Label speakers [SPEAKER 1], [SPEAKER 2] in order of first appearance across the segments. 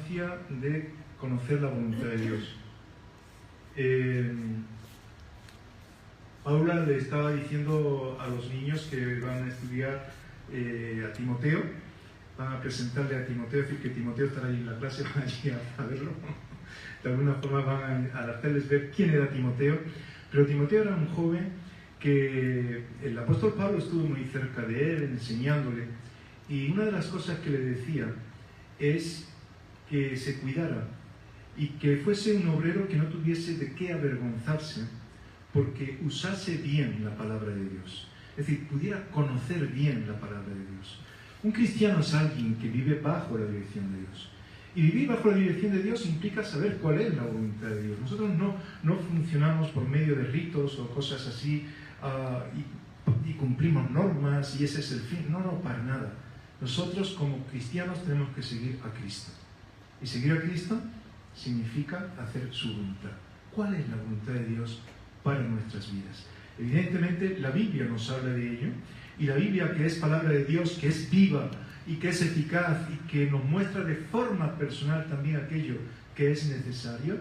[SPEAKER 1] importancia de conocer la voluntad de Dios. Paula le estaba diciendo a los niños que van a estudiar a Timoteo, van a presentarle a Timoteo, es decir, que Timoteo estará allí en la clase, van allí a verlo. De alguna forma van a hacerles ver quién era Timoteo. Pero Timoteo era un joven que el apóstol Pablo estuvo muy cerca de él, enseñándole. Y una de las cosas que le decía es que se cuidara y que fuese un obrero que no tuviese de qué avergonzarse, porque usase bien la palabra de Dios. Es decir, pudiera conocer bien la palabra de Dios. Un cristiano es alguien que vive bajo la dirección de Dios. Y vivir bajo la dirección de Dios implica saber cuál es la voluntad de Dios. Nosotros no funcionamos por medio de ritos o cosas así y cumplimos normas y ese es el fin. No, para nada. Nosotros como cristianos tenemos que seguir a Cristo. Y seguir a Cristo significa hacer su voluntad. ¿Cuál es la voluntad de Dios para nuestras vidas? Evidentemente la Biblia nos habla de ello, y la Biblia, que es palabra de Dios, que es viva y que es eficaz y que nos muestra de forma personal también aquello que es necesario,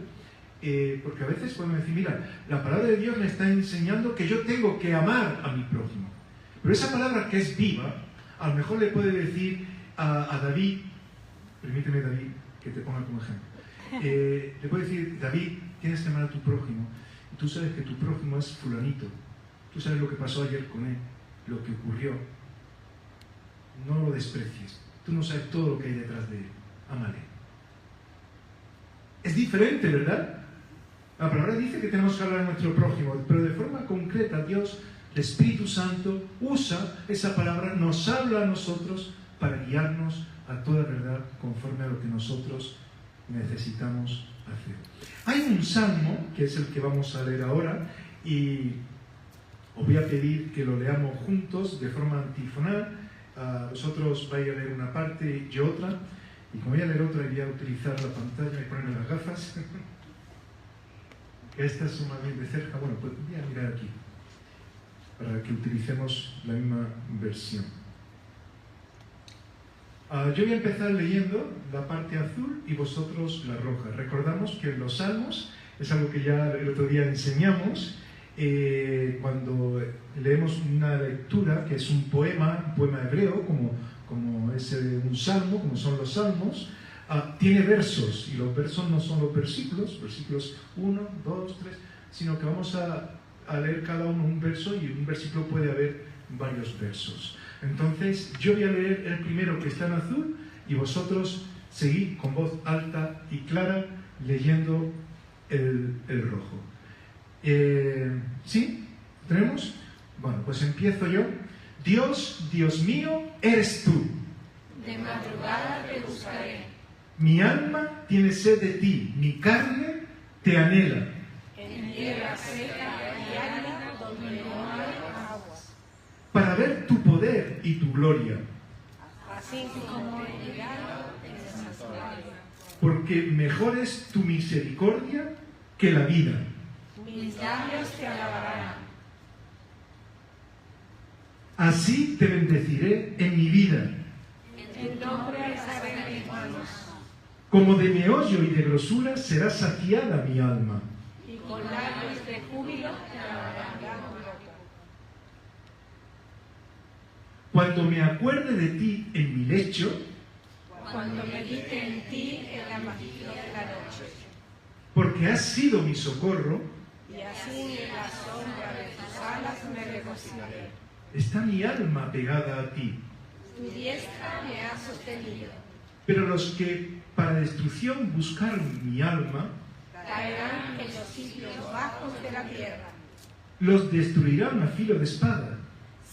[SPEAKER 1] porque a veces podemos decir, mira, la palabra de Dios me está enseñando que yo tengo que amar a mi prójimo, pero esa palabra que es viva, a lo mejor le puede decir a David, permíteme David que te ponga como ejemplo, le puede decir, David, tienes que amar a tu prójimo, y tú sabes que tu prójimo es fulanito, tú sabes lo que pasó ayer con él, lo que ocurrió, no lo desprecies, tú no sabes todo lo que hay detrás de él, ámale. Es diferente, ¿verdad? La palabra dice que tenemos que hablar a nuestro prójimo, pero de forma concreta Dios, el Espíritu Santo, usa esa palabra, nos habla a nosotros para guiarnos a toda verdad conforme a lo que nosotros necesitamos hacer. Hay un salmo, que es el que vamos a leer ahora, y os voy a pedir que lo leamos juntos de forma antifonal. Vosotros vais a leer una parte y yo otra, y como voy a leer otra voy a utilizar la pantalla y ponerme las gafas. Estas son más bien de cerca, bueno, pues voy a mirar aquí para que utilicemos la misma versión. Yo voy a empezar leyendo la parte azul y vosotros la roja. Recordamos que los salmos es algo que ya el otro día enseñamos. Cuando leemos una lectura que es un poema hebreo, como es un salmo, como son los salmos, tiene versos, y los versos no son los versículos 1, 2, 3, sino que vamos a leer cada uno un verso, y en un versículo puede haber varios versos. Entonces yo voy a leer el primero, que está en azul, y vosotros seguid con voz alta y clara leyendo el rojo. ¿Sí? ¿Tenemos? Bueno, pues empiezo yo. Dios, Dios mío, eres tú.
[SPEAKER 2] De madrugada te buscaré.
[SPEAKER 1] Mi alma tiene sed de ti, mi carne te anhela.
[SPEAKER 2] En tierra seca y árida donde no hay aguas.
[SPEAKER 1] Para ver tu poder y tu gloria.
[SPEAKER 2] Así como he llegado en esa gloria.
[SPEAKER 1] Porque mejor es tu misericordia que la vida.
[SPEAKER 2] Mis labios te alabarán.
[SPEAKER 1] Así te bendeciré en mi vida.
[SPEAKER 2] En tu nombre alzaré mis manos.
[SPEAKER 1] Como de meollo y de grosura será saciada mi alma.
[SPEAKER 2] Y con labios de júbilo te alabarán.
[SPEAKER 1] Cuando me acuerde de ti en mi lecho,
[SPEAKER 2] Cuando medite en ti en la magia de la noche.
[SPEAKER 1] porque has sido mi socorro,
[SPEAKER 2] Y así en la sombra de tus alas me regocijaré.
[SPEAKER 1] está mi alma pegada a ti.
[SPEAKER 2] Tu diestra me ha sostenido.
[SPEAKER 1] Pero los que para destrucción buscaron mi alma,
[SPEAKER 2] Caerán en los sitios bajos de la tierra.
[SPEAKER 1] los destruirán a filo de espada.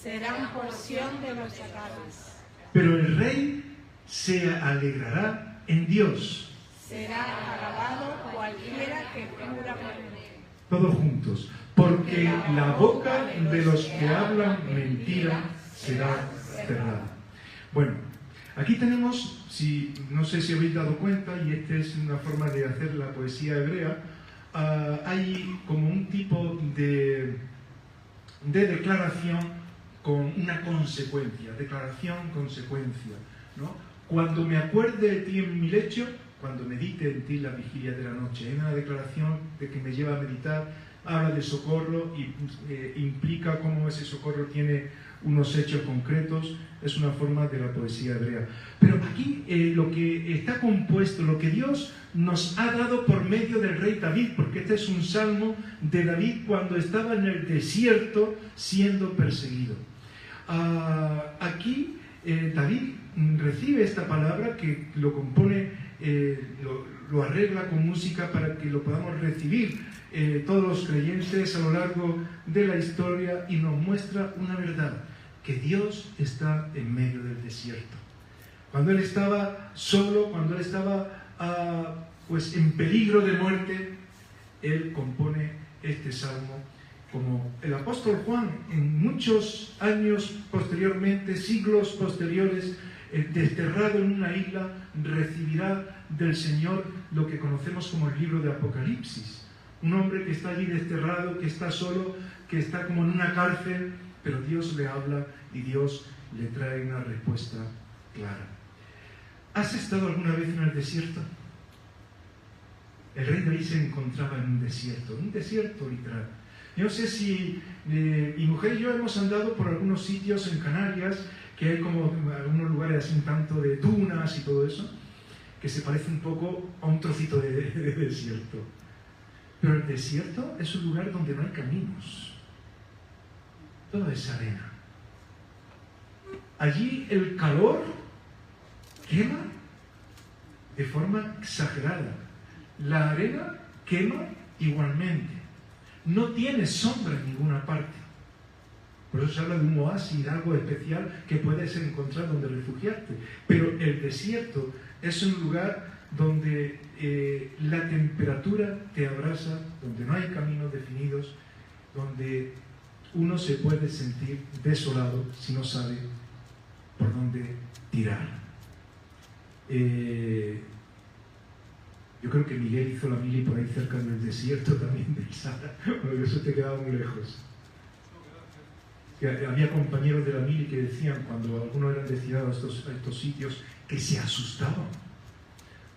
[SPEAKER 2] Serán porción de los chacales.
[SPEAKER 1] Pero el rey se alegrará en Dios.
[SPEAKER 2] Será alabado cualquiera que jura por él.
[SPEAKER 1] Todos juntos. Porque la boca de los que hablan mentira será cerrada. Bueno, aquí tenemos, no sé si habéis dado cuenta, y esta es una forma de hacer la poesía hebrea, hay como un tipo de declaración con una consecuencia, declaración, consecuencia, ¿no? Cuando me acuerde de ti en mi lecho, cuando medite en ti la vigilia de la noche. Hay una declaración de que me lleva a meditar, habla de socorro y implica cómo ese socorro tiene unos hechos concretos, es una forma de la poesía hebrea. Pero aquí lo que está compuesto, lo que Dios nos ha dado por medio del rey David, porque este es un salmo de David cuando estaba en el desierto siendo perseguido. Aquí David recibe esta palabra que lo compone, lo arregla con música para que lo podamos recibir todos los creyentes a lo largo de la historia, y nos muestra una verdad, que Dios está en medio del desierto. Cuando él estaba solo, cuando él estaba pues en peligro de muerte, él compone este salmo. Como el apóstol Juan, en muchos años posteriormente, siglos posteriores, desterrado en una isla, recibirá del Señor lo que conocemos como el libro de Apocalipsis. Un hombre que está allí desterrado, que está solo, que está como en una cárcel, pero Dios le habla y Dios le trae una respuesta clara. ¿Has estado alguna vez en el desierto? El rey David se encontraba en un desierto literal. Yo no sé si mi mujer y yo hemos andado por algunos sitios en Canarias, que hay como algunos lugares así un tanto de dunas y todo eso, que se parece un poco a un trocito de desierto. Pero el desierto es un lugar donde no hay caminos. Todo es arena. Allí el calor quema de forma exagerada. La arena quema igualmente. No tiene sombra en ninguna parte. Por eso se habla de un oasis, de algo especial que puedes encontrar donde refugiarte. Pero el desierto es un lugar donde la temperatura te abrasa, donde no hay caminos definidos, donde uno se puede sentir desolado si no sabe por dónde tirar. Yo creo que Miguel hizo la mili por ahí cerca del desierto también de Sara, porque eso te quedaba muy lejos. Que había compañeros de la mili que decían, cuando algunos eran destinados a estos sitios, que se asustaban,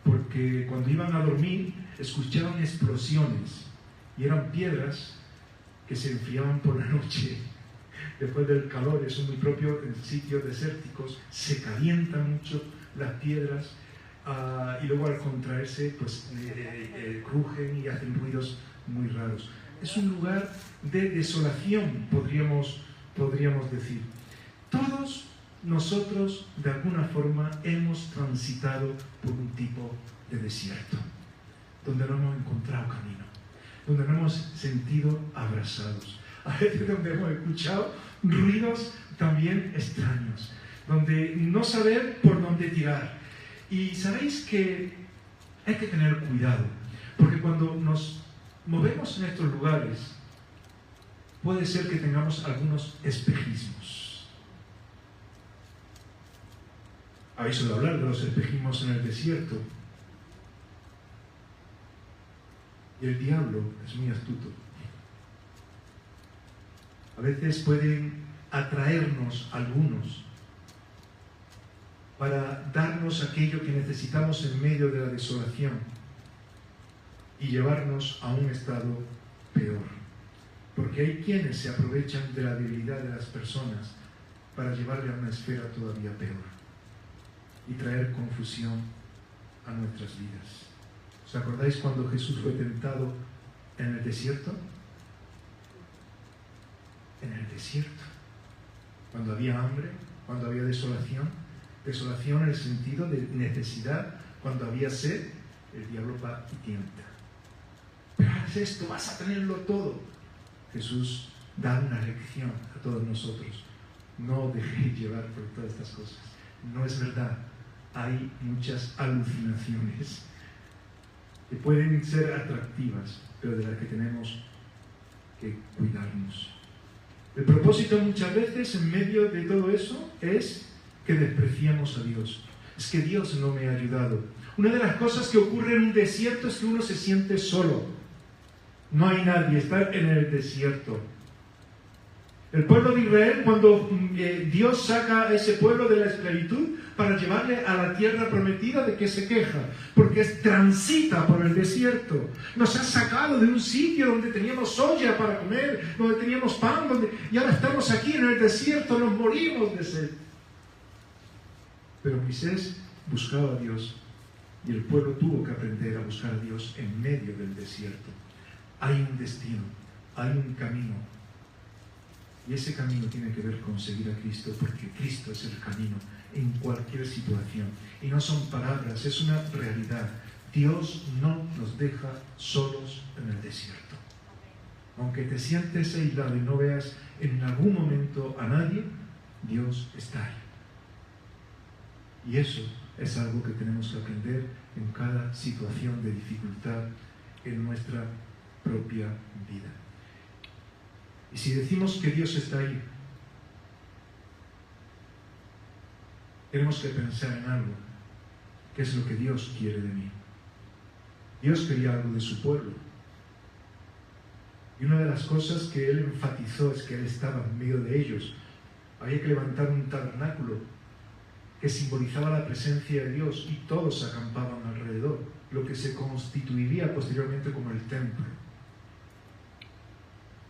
[SPEAKER 1] porque cuando iban a dormir escuchaban explosiones y eran piedras que se enfriaban por la noche. Después del calor, eso es muy propio en sitios desérticos, se calientan mucho las piedras y luego al contraerse pues crujen y hacen ruidos muy raros. Es un lugar de desolación, podríamos decir. Todos nosotros de alguna forma hemos transitado por un tipo de desierto, donde no hemos encontrado camino, donde no hemos sentido abrazados, a veces donde hemos escuchado ruidos también extraños, donde no saber por dónde tirar. Y sabéis que hay que tener cuidado, porque cuando nos movemos en estos lugares, puede ser que tengamos algunos espejismos. Habéis oído hablar de los espejismos en el desierto. Y el diablo es muy astuto. A veces pueden atraernos algunos para darnos aquello que necesitamos en medio de la desolación y llevarnos a un estado peor. Porque hay quienes se aprovechan de la debilidad de las personas para llevarle a una esfera todavía peor y traer confusión a nuestras vidas. ¿Os acordáis cuando Jesús fue tentado en el desierto? En el desierto. Cuando había hambre, cuando había desolación. Desolación en el sentido de necesidad. Cuando había sed, el diablo va y tienta. Pero haz esto, vas a tenerlo todo. Jesús da una lección a todos nosotros. No dejéis llevar por todas estas cosas. No es verdad. Hay muchas alucinaciones que pueden ser atractivas, pero de las que tenemos que cuidarnos. El propósito muchas veces en medio de todo eso es que despreciamos a Dios. Es que Dios no me ha ayudado. Una de las cosas que ocurre en un desierto es que uno se siente solo. No hay nadie, está en el desierto. El pueblo de Israel, cuando Dios saca a ese pueblo de la esclavitud, para llevarle a la tierra prometida. ¿De qué se queja? Porque transita por el desierto. Nos ha sacado de un sitio donde teníamos olla para comer, donde teníamos pan, y ahora estamos aquí en el desierto, nos morimos de sed. Pero Moisés buscaba a Dios y el pueblo tuvo que aprender a buscar a Dios en medio del desierto. Hay un destino, hay un camino. Y ese camino tiene que ver con seguir a Cristo, porque Cristo es el camino en cualquier situación. Y no son palabras, es una realidad. Dios no nos deja solos en el desierto. Aunque te sientes aislado y no veas en algún momento a nadie, Dios está ahí. Y eso es algo que tenemos que aprender en cada situación de dificultad en nuestra propia vida. Y si decimos que Dios está ahí, tenemos que pensar en algo. ¿Qué es lo que Dios quiere de mí? Dios quería algo de su pueblo. Y una de las cosas que Él enfatizó es que Él estaba en medio de ellos. Había que levantar un tabernáculo que simbolizaba la presencia de Dios, y todos acampaban alrededor, lo que se constituiría posteriormente como el templo.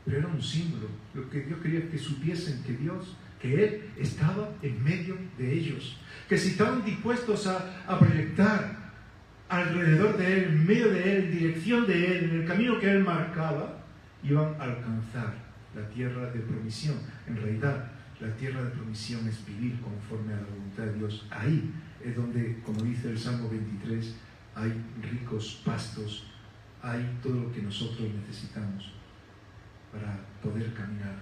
[SPEAKER 1] Pero era un símbolo. Lo que Dios quería que supiesen que Él estaba en medio de ellos, que si estaban dispuestos a proyectar alrededor de Él, en medio de Él, en dirección de Él, en el camino que Él marcaba, iban a alcanzar la tierra de promisión. En realidad, la tierra de promisión es vivir conforme a la voluntad de Dios. Ahí es donde, como dice el Salmo 23, hay ricos pastos, hay todo lo que nosotros necesitamos para poder caminar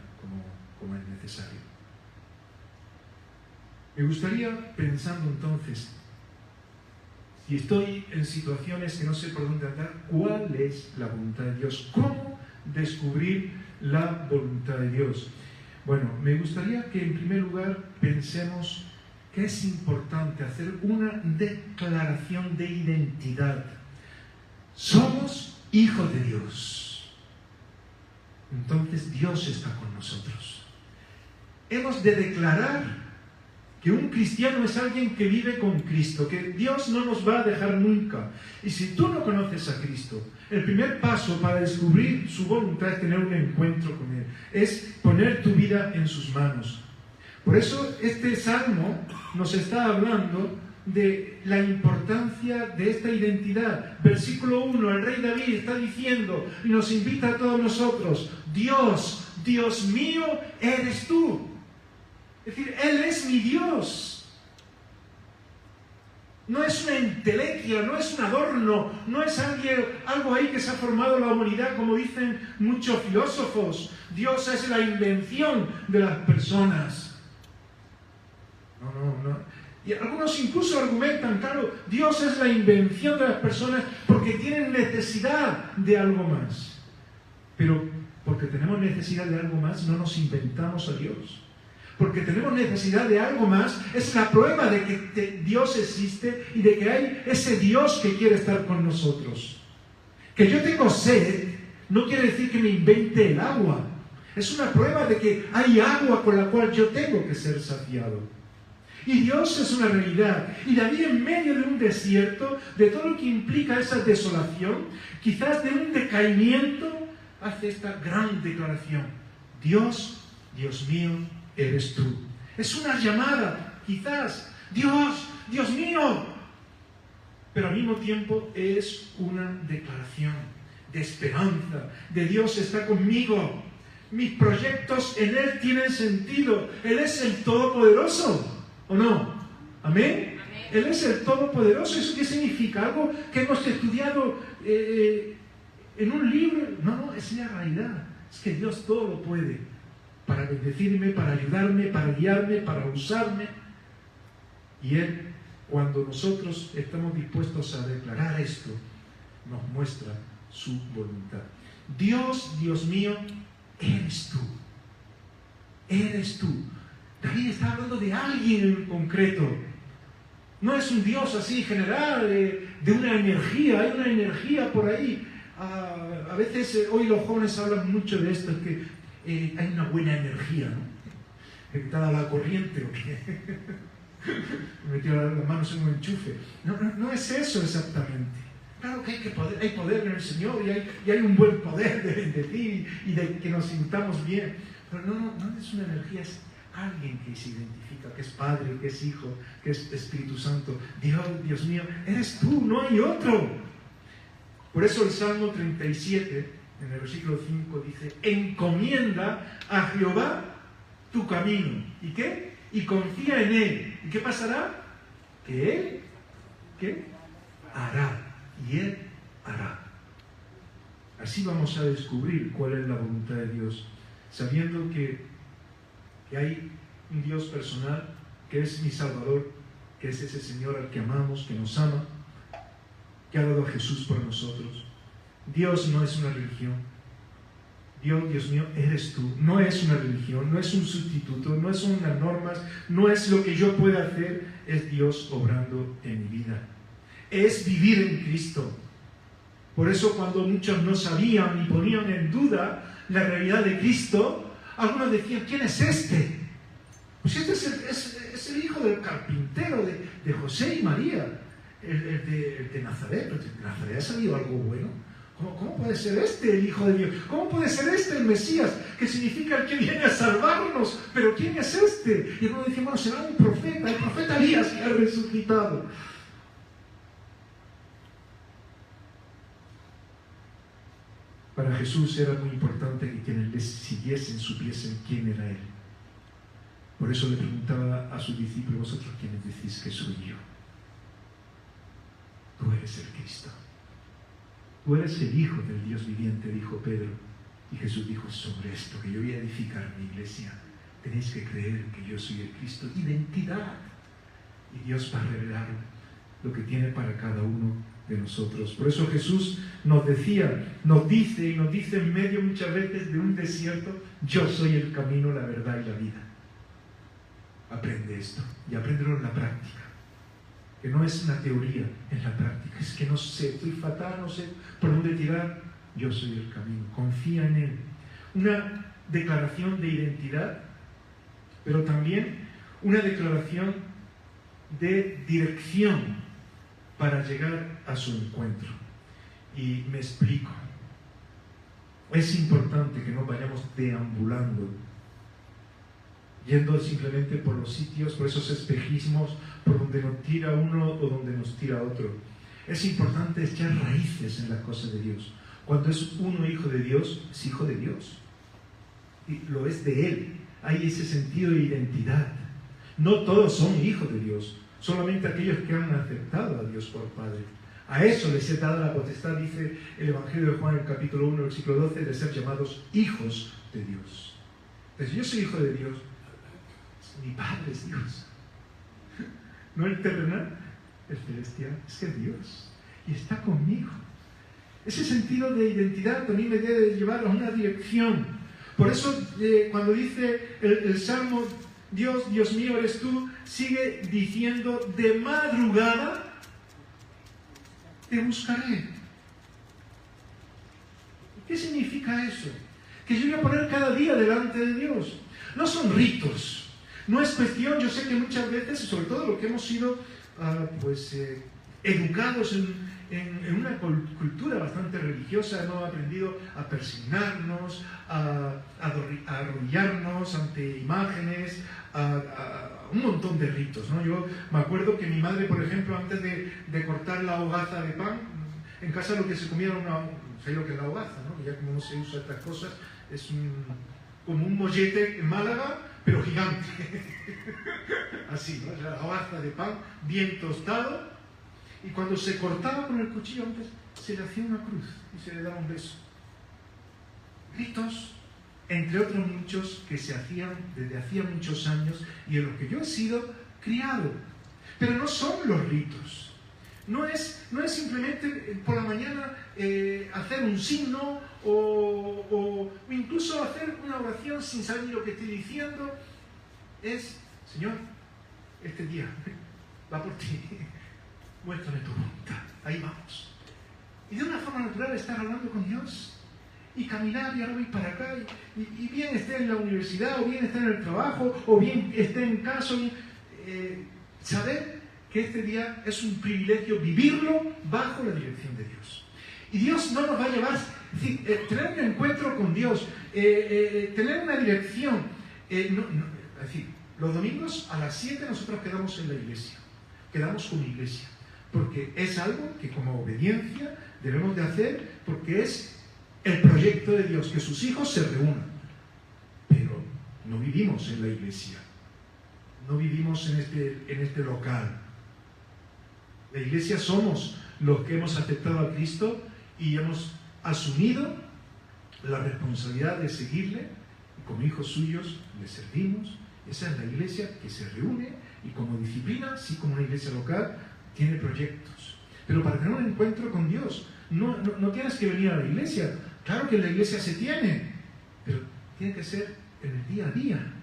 [SPEAKER 1] como es necesario. Me gustaría, pensando entonces, si estoy en situaciones que no sé por dónde andar, ¿cuál es la voluntad de Dios? ¿Cómo descubrir la voluntad de Dios? Bueno, me gustaría que en primer lugar pensemos que es importante hacer una declaración de identidad. Somos hijos de Dios. Entonces Dios está con nosotros. Hemos de declarar que un cristiano es alguien que vive con Cristo, que Dios no nos va a dejar nunca. Y si tú no conoces a Cristo, el primer paso para descubrir su voluntad es tener un encuentro con Él, es poner tu vida en sus manos. Por eso este salmo nos está hablando de la importancia de esta identidad. Versículo 1, el rey David está diciendo y nos invita a todos nosotros: Dios, Dios mío, eres tú. Es decir, Él es mi Dios. No es una entelequia, no es un adorno, no es algo ahí que se ha formado la humanidad, como dicen muchos filósofos. Dios es la invención de las personas. No. Y algunos incluso argumentan, claro, Dios es la invención de las personas porque tienen necesidad de algo más. Pero porque tenemos necesidad de algo más, no nos inventamos a Dios. Porque tenemos necesidad de algo más, es la prueba de que Dios existe y de que hay ese Dios que quiere estar con nosotros. Que yo tengo sed no quiere decir que me invente el agua. Es una prueba de que hay agua con la cual yo tengo que ser saciado. Y Dios es una realidad. Y David, en medio de un desierto, de todo lo que implica esa desolación, quizás de un decaimiento, hace esta gran declaración: Dios, Dios mío, eres tú. Es una llamada, quizás, Dios, Dios mío. Pero al mismo tiempo es una declaración de esperanza, de Dios está conmigo. Mis proyectos en Él tienen sentido. Él es el Todopoderoso, ¿o no? ¿Amén? Él es el Todopoderoso. ¿Eso qué significa? ¿Algo que hemos estudiado en un libro? No, es la realidad. Es que Dios todo lo puede, para bendecirme, para ayudarme, para guiarme, para usarme. Y Él, cuando nosotros estamos dispuestos a declarar esto, nos muestra su voluntad. Dios, Dios mío, eres tú. Eres tú. David está hablando de alguien en concreto. No es un Dios así general, de una energía. Hay una energía por ahí. A veces hoy los jóvenes hablan mucho de esto, que hay una buena energía, ¿no? ¿Está la corriente o qué? metió las manos en un enchufe. No es eso exactamente. Claro que hay poder en el Señor y hay un buen poder de ti y de que nos sintamos bien. Pero no es una energía, es alguien que se identifica, que es Padre, que es Hijo, que es Espíritu Santo. Dios mío, eres tú, no hay otro. Por eso el Salmo 37, en el versículo 5, dice: encomienda a Jehová tu camino. ¿Y qué? Y confía en Él. ¿Y qué pasará? Que Él, ¿qué? Hará. Y Él hará. Así vamos a descubrir cuál es la voluntad de Dios, sabiendo que hay un Dios personal, que es mi Salvador, que es ese Señor al que amamos, que nos ama, que ha dado a Jesús por nosotros. Dios no es una religión. Dios mío, eres tú. No es una religión, no es un sustituto, no son unas normas, no es lo que yo pueda hacer, es Dios obrando en mi vida. Es vivir en Cristo. Por eso cuando muchos no sabían y ponían en duda la realidad de Cristo, algunos decían: ¿quién es este? Pues este es el hijo del carpintero de José y María, el de Nazaret. ¿Pero de Nazaret ha salido algo bueno? ¿Cómo puede ser este el Hijo de Dios? ¿Cómo puede ser este el Mesías? Que significa el que viene a salvarnos. ¿Pero quién es este? Y algunos decían: bueno, será un profeta, el profeta Elías, que ha resucitado. Para Jesús era muy importante que quienes le siguiesen supiesen quién era Él. Por eso le preguntaba a sus discípulos: ¿vosotros quiénes decís que soy yo? Tú eres el Cristo. Tú eres el Hijo del Dios viviente, dijo Pedro. Y Jesús dijo: sobre esto que yo voy a edificar mi iglesia, tenéis que creer que yo soy el Cristo. Identidad. Y Dios va a revelar lo que tiene para cada uno de nosotros. Por eso Jesús nos dice en medio muchas veces de un desierto: yo soy el camino, la verdad y la vida. Aprende esto y apréndelo en la práctica. Que no es una teoría, en la práctica. Es que no sé, estoy fatal, no sé por dónde tirar. Yo soy el camino. Confía en Él. Una declaración de identidad, pero también una declaración de dirección para llegar a su encuentro. Y me explico. Es importante que no vayamos deambulando, yendo simplemente por los sitios, por esos espejismos, por donde nos tira uno o donde nos tira otro. Es importante echar raíces en las cosas de Dios. Cuando es uno hijo de Dios, es hijo de Dios. Y lo es de Él. Hay ese sentido de identidad. No todos son hijos de Dios, solamente aquellos que han aceptado a Dios por Padre. A eso les he dado la potestad, dice el Evangelio de Juan, en el capítulo 1, versículo 12, de ser llamados hijos de Dios. Entonces, yo soy hijo de Dios. Mi Padre es Dios. No el terrenal, el celestial, es que es Dios. Y está conmigo. Ese sentido de identidad también me debe llevar a una dirección. Por eso, cuando dice el Salmo: Dios mío eres tú, sigue diciendo: de madrugada te buscaré. ¿Qué significa eso? Que yo voy a poner cada día delante de Dios. No son ritos. No es cuestión, yo sé que muchas veces, sobre todo los que hemos sido educados en una cultura bastante religiosa, hemos aprendido a persignarnos, a arrodillarnos ante imágenes, a un montón de ritos, ¿no? Yo me acuerdo que mi madre, por ejemplo, antes de cortar la hogaza de pan, en casa lo que se comía era ¿sabéis lo que es la hogaza, no? Ya como no se usa estas cosas, es como un mollete en Málaga, pero gigante. Así, ¿no? La hogaza de pan bien tostado, y cuando se cortaba con el cuchillo antes, se le hacía una cruz y se le daba un beso. Ritos, entre otros muchos, que se hacían desde hacía muchos años y en los que yo he sido criado. Pero no son los ritos. No es simplemente por la mañana hacer un signo o incluso hacer una oración sin saber ni lo que estoy diciendo. Es: Señor, este día va por ti, muéstrame tu voluntad. Ahí vamos. Y de una forma natural estar hablando con Dios y caminar, y ahora voy para acá, y bien esté en la universidad, o bien esté en el trabajo, o bien esté en casa, saber que este día es un privilegio vivirlo bajo la dirección de Dios. Y Dios no nos va a llevar, es decir, tener un encuentro con Dios, tener una dirección. Es decir, los domingos a las 7 nosotros quedamos en la iglesia, quedamos como iglesia, porque es algo que como obediencia debemos de hacer, porque es el proyecto de Dios, que sus hijos se reúnan. Pero no vivimos en la iglesia, no vivimos en este local. La iglesia somos los que hemos aceptado a Cristo y hemos asumido la responsabilidad de seguirle, y como hijos suyos le servimos. Esa es la iglesia que se reúne y como disciplina, sí, como una iglesia local, tiene proyectos. Pero para tener un encuentro con Dios, no tienes que venir a la iglesia. Claro que en la iglesia se tiene, pero tiene que ser en el día a día.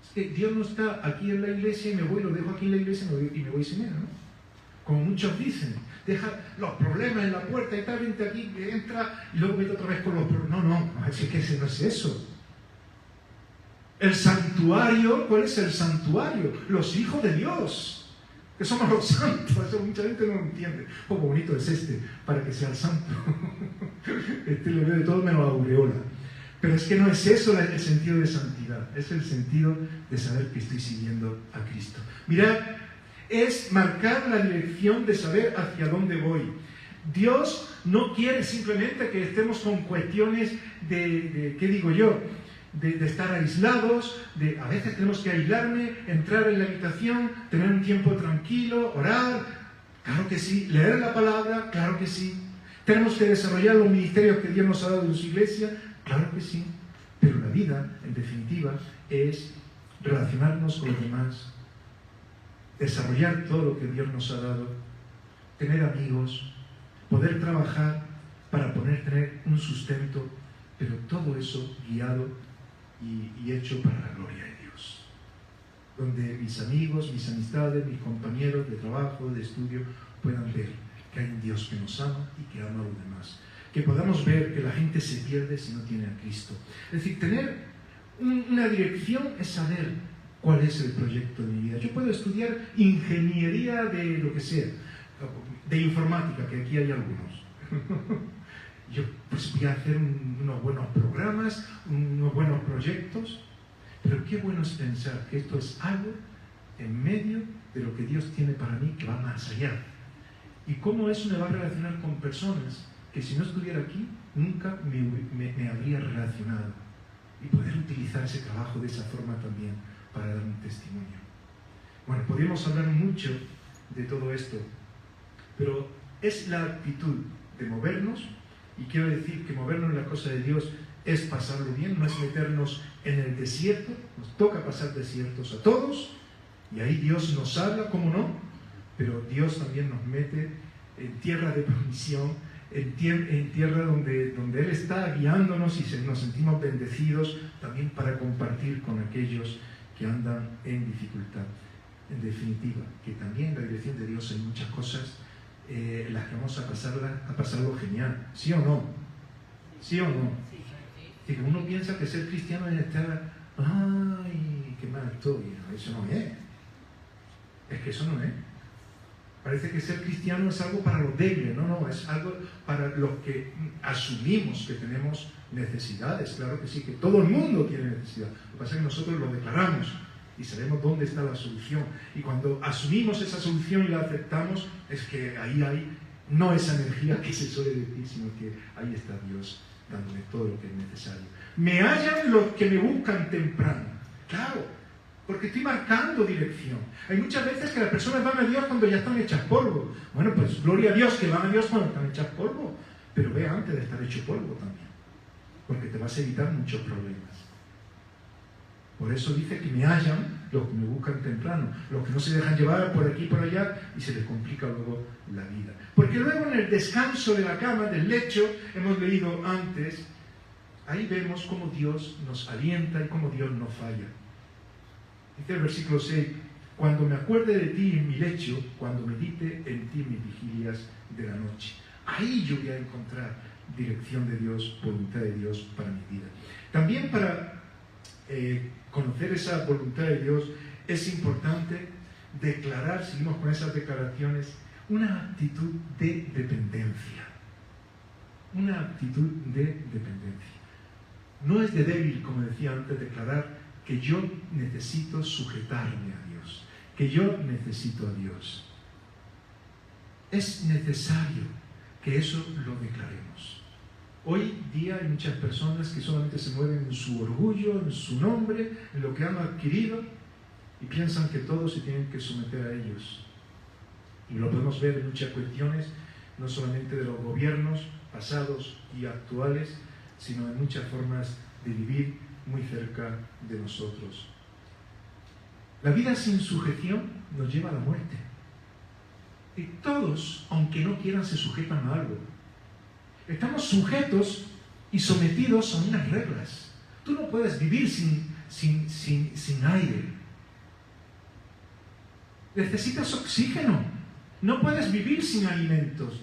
[SPEAKER 1] Es que Dios no está aquí en la iglesia y me voy, lo dejo aquí en la iglesia y me voy sin él, ¿no? Como muchos dicen, deja los problemas en la puerta y tal, vente aquí, entra y luego vete otra vez con los problemas. No, es que ese no es eso. El santuario, ¿cuál es el santuario? Los hijos de Dios, que somos los santos. Eso mucha gente no lo entiende. Un poco bonito es para que sea el santo. Le veo de todo menos aureola. Pero es que no es eso el sentido de santidad, es el sentido de saber que estoy siguiendo a Cristo. Mirad, es marcar la dirección de saber hacia dónde voy. Dios no quiere simplemente que estemos con cuestiones ¿qué digo yo? De estar aislados, a veces tenemos que aislarme, entrar en la habitación, tener un tiempo tranquilo, orar, claro que sí, leer la palabra, claro que sí. Tenemos que desarrollar los ministerios que Dios nos ha dado en su iglesia, claro que sí. Pero la vida, en definitiva, es relacionarnos con los demás, desarrollar todo lo que Dios nos ha dado, tener amigos, poder trabajar para poder tener un sustento, pero todo eso guiado y hecho para la gloria de Dios. Donde mis amigos, mis amistades, mis compañeros de trabajo, de estudio, puedan ver que hay un Dios que nos ama y que ama a los demás. Que podamos ver que la gente se pierde si no tiene a Cristo. Es decir, tener una dirección es saber cuál es el proyecto de mi vida. Yo puedo estudiar ingeniería de lo que sea, de informática, que aquí hay algunos. Yo pues voy a hacer unos buenos programas, unos buenos proyectos, pero qué bueno es pensar que esto es algo en medio de lo que Dios tiene para mí que va más allá. Y cómo eso me va a relacionar con personas que si no estuviera aquí nunca me habría relacionado. Y poder utilizar ese trabajo de esa forma también para dar un testimonio. Bueno, podríamos hablar mucho de todo esto, pero es la actitud de movernos. Y quiero decir que movernos en la cosa de Dios es pasarlo bien, no es meternos en el desierto. Nos toca pasar desiertos a todos, y ahí Dios nos habla, ¿cómo no? Pero Dios también nos mete en tierra de provisión, en tierra donde Él está guiándonos y nos sentimos bendecidos también para compartir con aquellos que andan en dificultad. En definitiva, que también la dirección de Dios en muchas cosas las que vamos a pasarlo genial. ¿Sí o no? ¿Sí o no? Que uno piensa que ser cristiano es estar, ¡ay, qué mal estoy! Eso no es. Es que eso no es. Parece que ser cristiano es algo para los débiles. No, es algo para los que asumimos que tenemos necesidades. Claro que sí, que todo el mundo tiene necesidad. Lo que pasa es que nosotros lo declaramos y sabemos dónde está la solución. Y cuando asumimos esa solución y la aceptamos, es que ahí hay no esa energía que se suele decir, sino que ahí está Dios dándole todo lo que es necesario. Me hallan los que me buscan temprano. Claro, porque estoy marcando dirección. Hay muchas veces que las personas van a Dios cuando ya están hechas polvo. Bueno, pues gloria a Dios que van a Dios cuando están hechas polvo, pero ve antes de estar hecho polvo también, porque te vas a evitar muchos problemas. Por eso dice que me hallan los que me buscan temprano, los que no se dejan llevar por aquí y por allá y se les complica luego la vida. Porque luego en el descanso de la cama, del lecho, hemos leído antes, ahí vemos cómo Dios nos alienta y cómo Dios no falla. Dice el versículo 6, cuando me acuerde de ti en mi lecho, cuando medite en ti mis vigilias de la noche. Ahí yo voy a encontrar dirección de Dios, voluntad de Dios para mi vida. También para conocer esa voluntad de Dios es importante declarar, seguimos con esas declaraciones, una actitud de dependencia. Una actitud de dependencia. No es de débil, como decía antes, declarar que yo necesito sujetarme a Dios, que yo necesito a Dios. Es necesario que eso lo declaremos. Hoy día hay muchas personas que solamente se mueven en su orgullo, en su nombre, en lo que han adquirido, y piensan que todos se tienen que someter a ellos. Y lo podemos ver en muchas cuestiones, no solamente de los gobiernos pasados y actuales, sino en muchas formas de vivir muy cerca de nosotros. La vida sin sujeción nos lleva a la muerte. Y todos, aunque no quieran, se sujetan a algo. Estamos sujetos y sometidos a unas reglas. Tú no puedes vivir sin aire. Necesitas oxígeno. No puedes vivir sin alimentos.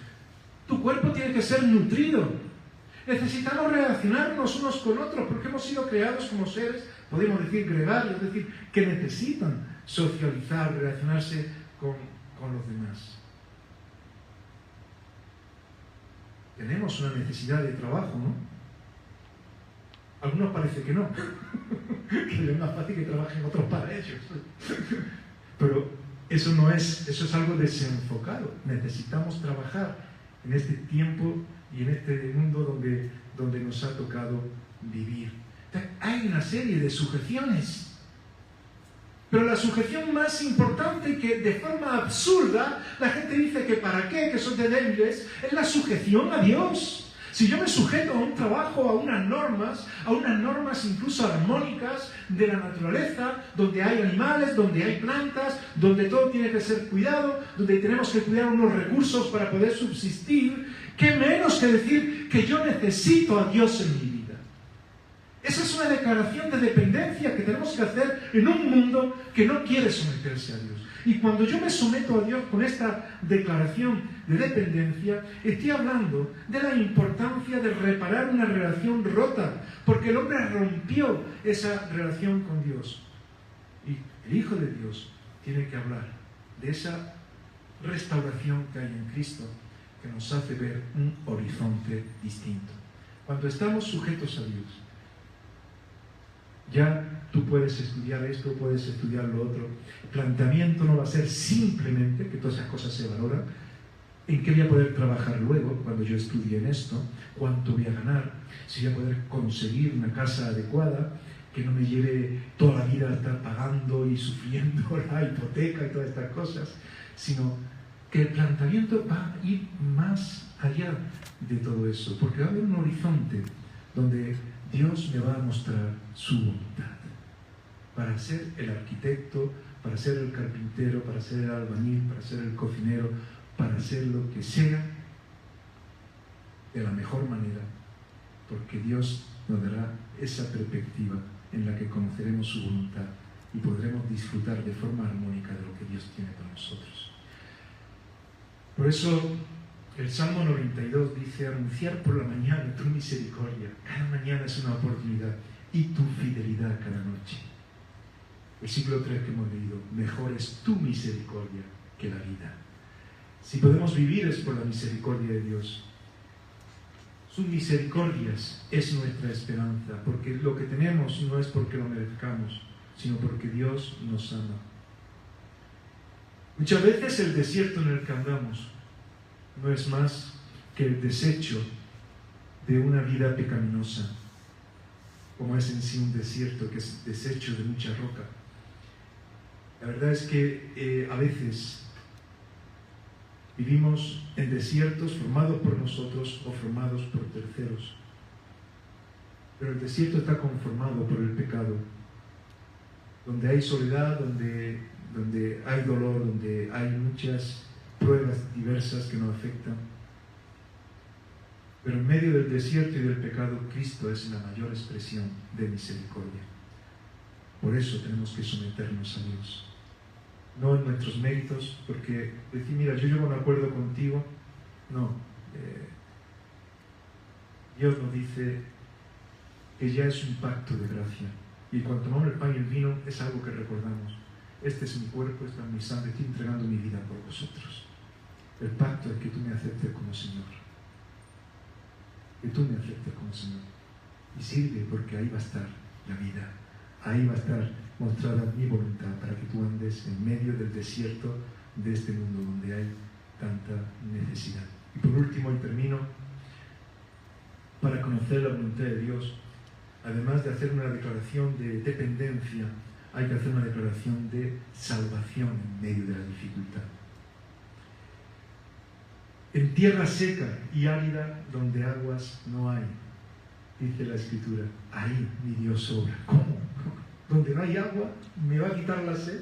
[SPEAKER 1] Tu cuerpo tiene que ser nutrido. Necesitamos relacionarnos unos con otros porque hemos sido creados como seres, podemos decir gregarios, es decir, que necesitan socializar, relacionarse con los demás. Tenemos una necesidad de trabajo, ¿no? A algunos parece que no, que es más fácil que trabajen otros para ellos. Pero eso es algo desenfocado. Necesitamos trabajar en este tiempo y en este mundo donde nos ha tocado vivir. Hay una serie de sujeciones. Pero la sujeción más importante, que de forma absurda la gente dice que para qué, que son de débiles, es la sujeción a Dios. Si yo me sujeto a un trabajo, a unas normas incluso armónicas de la naturaleza, donde hay animales, donde hay plantas, donde todo tiene que ser cuidado, donde tenemos que cuidar unos recursos para poder subsistir, ¿qué menos que decir que yo necesito a Dios en mi vida? Esa es una declaración de dependencia que tenemos que hacer en un mundo que no quiere someterse a Dios. Y cuando yo me someto a Dios con esta declaración de dependencia, estoy hablando de la importancia de reparar una relación rota, porque el hombre rompió esa relación con Dios. Y el Hijo de Dios tiene que hablar de esa restauración que hay en Cristo, que nos hace ver un horizonte distinto. Cuando estamos sujetos a Dios, ya tú puedes estudiar esto, puedes estudiar lo otro. El planteamiento no va a ser simplemente que todas esas cosas se valoran, en qué voy a poder trabajar luego cuando yo estudie en esto, cuánto voy a ganar, si voy a poder conseguir una casa adecuada, que no me lleve toda la vida a estar pagando y sufriendo la hipoteca y todas estas cosas, sino que el planteamiento va a ir más allá de todo eso, porque va a haber un horizonte donde Dios me va a mostrar su voluntad para ser el arquitecto, para ser el carpintero, para ser el albañil, para ser el cocinero, para hacer lo que sea de la mejor manera, porque Dios nos dará esa perspectiva en la que conoceremos su voluntad y podremos disfrutar de forma armónica de lo que Dios tiene para nosotros. Por eso el Salmo 92 dice: anunciar por la mañana tu misericordia. Cada mañana es una oportunidad, y tu fidelidad cada noche. Versículo 3 que hemos leído: mejor es tu misericordia que la vida. Si podemos vivir es por la misericordia de Dios. Sus misericordias es nuestra esperanza, porque lo que tenemos no es porque lo merezcamos, sino porque Dios nos ama. Muchas veces el desierto en el que andamos no es más que el desecho de una vida pecaminosa, como es en sí un desierto, que es desecho de mucha roca. La verdad es que a veces vivimos en desiertos formados por nosotros o formados por terceros. Pero el desierto está conformado por el pecado, donde hay soledad, donde hay dolor, donde hay muchas pruebas diversas que nos afectan. Pero en medio del desierto y del pecado, Cristo es la mayor expresión de misericordia. Por eso tenemos que someternos a Dios. No en nuestros méritos, porque decir, mira, yo llego a un acuerdo contigo. No. Dios nos dice que ya es un pacto de gracia. Y cuando tomamos el pan y el vino es algo que recordamos. este es mi cuerpo, esta es mi sangre, estoy entregando mi vida por vosotros. El pacto es que tú me aceptes como Señor. Que tú me aceptes como Señor. Y sirve, porque ahí va a estar la vida. Ahí va a estar mostrada mi voluntad para que tú andes en medio del desierto de este mundo donde hay tanta necesidad. Y por último, y termino, para conocer la voluntad de Dios, además de hacer una declaración de dependencia, hay que hacer una declaración de salvación en medio de la dificultad. En tierra seca y árida, donde aguas no hay, dice la Escritura, ahí mi Dios obra. ¿Cómo? Donde no hay agua, ¿me va a quitar la sed?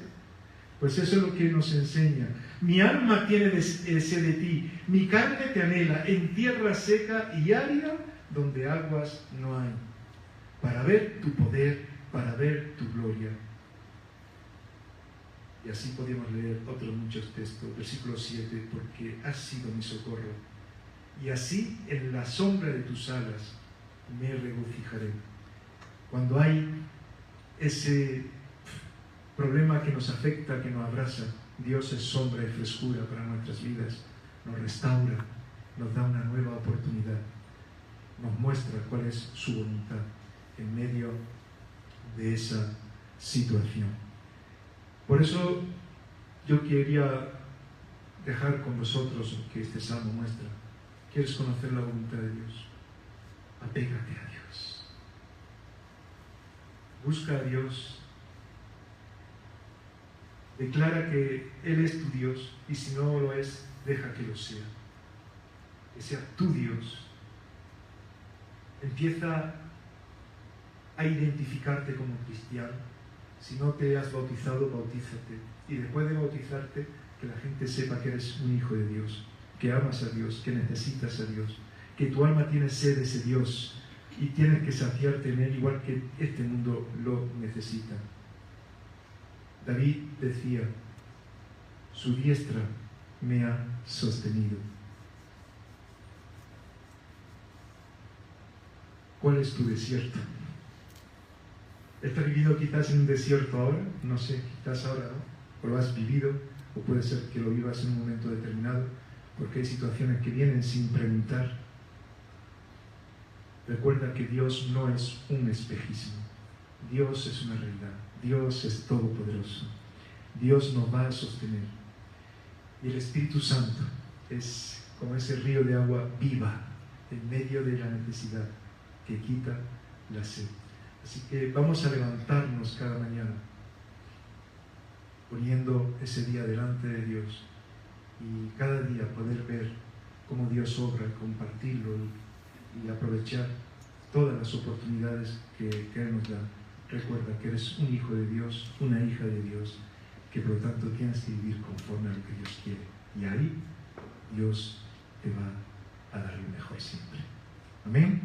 [SPEAKER 1] Pues eso es lo que nos enseña. Mi alma tiene sed de ti, mi carne te anhela en tierra seca y árida, donde aguas no hay, para ver tu poder, para ver tu gloria. Y así podemos leer otros muchos textos. Versículo 7, porque has sido mi socorro, y así en la sombra de tus alas me regocijaré. Cuando hay ese problema que nos afecta, que nos abraza, Dios es sombra y frescura para nuestras vidas, nos restaura, nos da una nueva oportunidad, nos muestra cuál es su voluntad en medio de esa situación. Por eso yo quería dejar con vosotros que este salmo muestra. ¿Quieres conocer la voluntad de Dios? Apégate a Dios. Busca a Dios. Declara que Él es tu Dios, y si no lo es, deja que lo sea. Que sea tu Dios. Empieza a identificarte como cristiano. Si no te has bautizado, bautízate. Y después de bautizarte, que la gente sepa que eres un hijo de Dios, que amas a Dios, que necesitas a Dios, que tu alma tiene sed de ese Dios y tienes que saciarte en Él igual que este mundo lo necesita. David decía, su diestra me ha sostenido. ¿Cuál es tu desierto? ¿Estás viviendo quizás en un desierto ahora? No sé, quizás ahora no. O lo has vivido, o puede ser que lo vivas en un momento determinado, porque hay situaciones que vienen sin preguntar. Recuerda que Dios no es un espejismo. Dios es una realidad. Dios es todopoderoso. Dios nos va a sostener. Y el Espíritu Santo es como ese río de agua viva en medio de la necesidad que quita la sed. Así que vamos a levantarnos cada mañana poniendo ese día delante de Dios y cada día poder ver cómo Dios obra, compartirlo y aprovechar todas las oportunidades que Él nos da. Recuerda que eres un hijo de Dios, una hija de Dios, que por lo tanto tienes que vivir conforme a lo que Dios quiere. Y ahí Dios te va a dar lo mejor siempre. Amén.